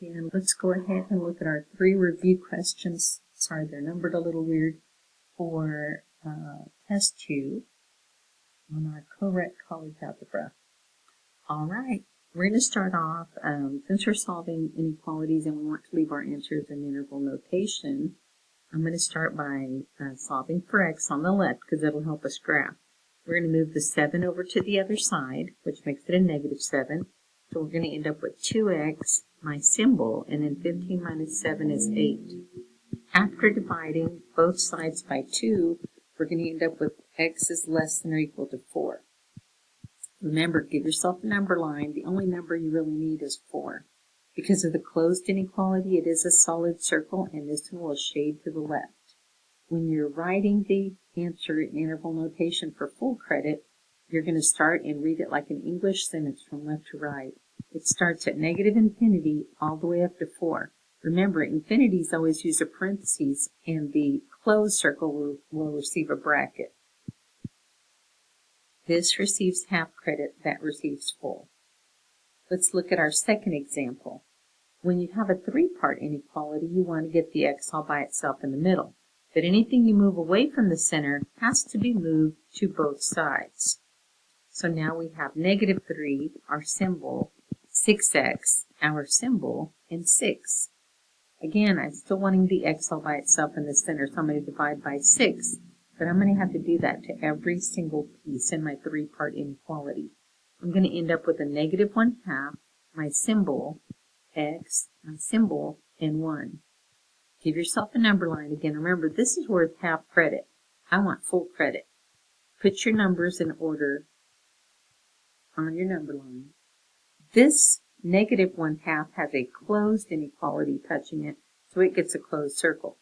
And let's go ahead and look at our 3 review questions. Sorry, they're numbered a little weird for test 2 on our co-rec college algebra. All right, we're going to start off, since we're solving inequalities and we want to leave our answers in interval notation, I'm going to start by solving for x on the left because it'll help us graph. We're going to move the 7 over to the other side, which makes it a negative 7. So we're going to end up with 2x, my symbol, and then 15 minus 7 is 8. After dividing both sides by 2, we're going to end up with x is less than or equal to 4. Remember, give yourself a number line. The only number you really need is 4. Because of the closed inequality, it is a solid circle, and this one will shade to the left. When you're writing the answer in interval notation for full credit, you're going to start and read it like an English sentence from left to right. It starts at negative infinity all the way up to 4. Remember, infinities always use a parentheses, and the closed circle will receive a bracket. This receives half credit, that receives full. Let's look at our second example. When you have a 3-part inequality, you want to get the x all by itself in the middle. But anything you move away from the center has to be moved to both sides. So now we have negative 3, our symbol, 6x, our symbol, and 6. Again, I'm still wanting the x all by itself in the center, so I'm going to divide by 6. But I'm going to have to do that to every single piece in my 3-part inequality. I'm going to end up with a negative 1/2, my symbol, x, my symbol, and 1. Give yourself a number line. Again, remember, this is worth half credit. I want full credit. Put your numbers in order on your number line. This negative 1/2 has a closed inequality touching it, so it gets a closed circle.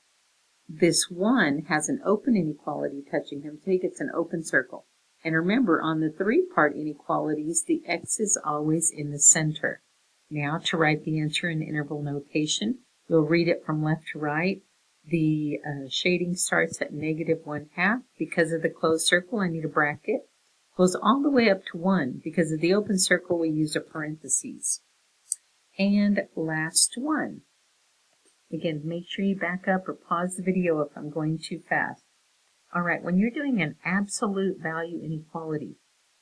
This 1 has an open inequality touching him, so he gets an open circle. And remember, on the 3-part inequalities, the x is always in the center. Now, to write the answer in interval notation, you'll read it from left to right. The shading starts at negative 1/2. Because of the closed circle, I need a bracket. Goes all the way up to 1. Because of the open circle, we use a parentheses. And last one. Again, make sure you back up or pause the video if I'm going too fast. All right, when you're doing an absolute value inequality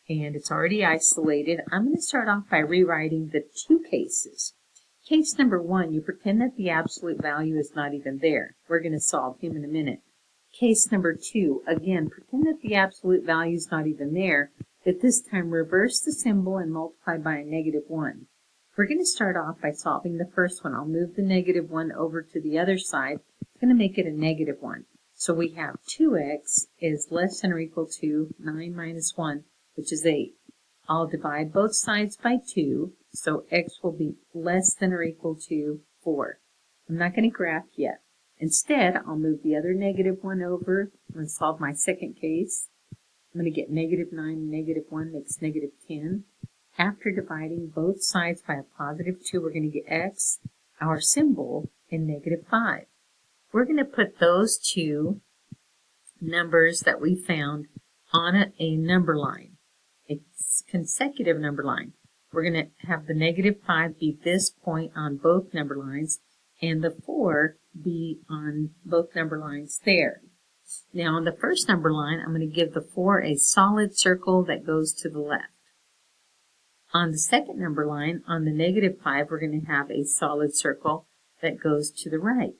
and it's already isolated, I'm going to start off by rewriting the 2 cases. Case number 1, you pretend that the absolute value is not even there. We're going to solve him in a minute. Case number 2, again, pretend that the absolute value is not even there, but this time reverse the symbol and multiply by a negative 1. We're going to start off by solving the first one. I'll move the negative 1 over to the other side. It's going to make it a negative 1. So we have 2x is less than or equal to 9 minus 1, which is 8. I'll divide both sides by 2, so x will be less than or equal to 4. I'm not going to graph yet. Instead, I'll move the other negative 1 over. I'm going to solve my second case. I'm going to get negative 9 and negative 1 makes negative 10. After dividing both sides by a positive 2, we're going to get x, our symbol, and negative 5. We're going to put those 2 numbers that we found on a number line, a consecutive number line. We're going to have the negative 5 be this point on both number lines, and the 4 be on both number lines there. Now, on the first number line, I'm going to give the 4 a solid circle that goes to the left. On the second number line, on the negative 5, we're going to have a solid circle that goes to the right.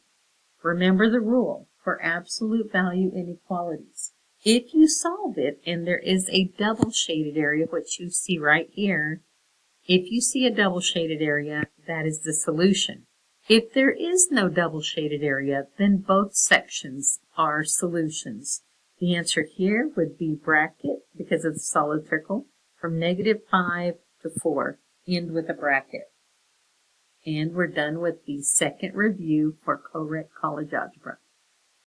Remember the rule for absolute value inequalities. If you solve it and there is a double shaded area, which you see right here, if you see a double shaded area, that is the solution. If there is no double shaded area, then both sections are solutions. The answer here would be bracket, because of the solid circle, from negative 5 to 4, end with a bracket. And we're done with the second review for co-rec college algebra.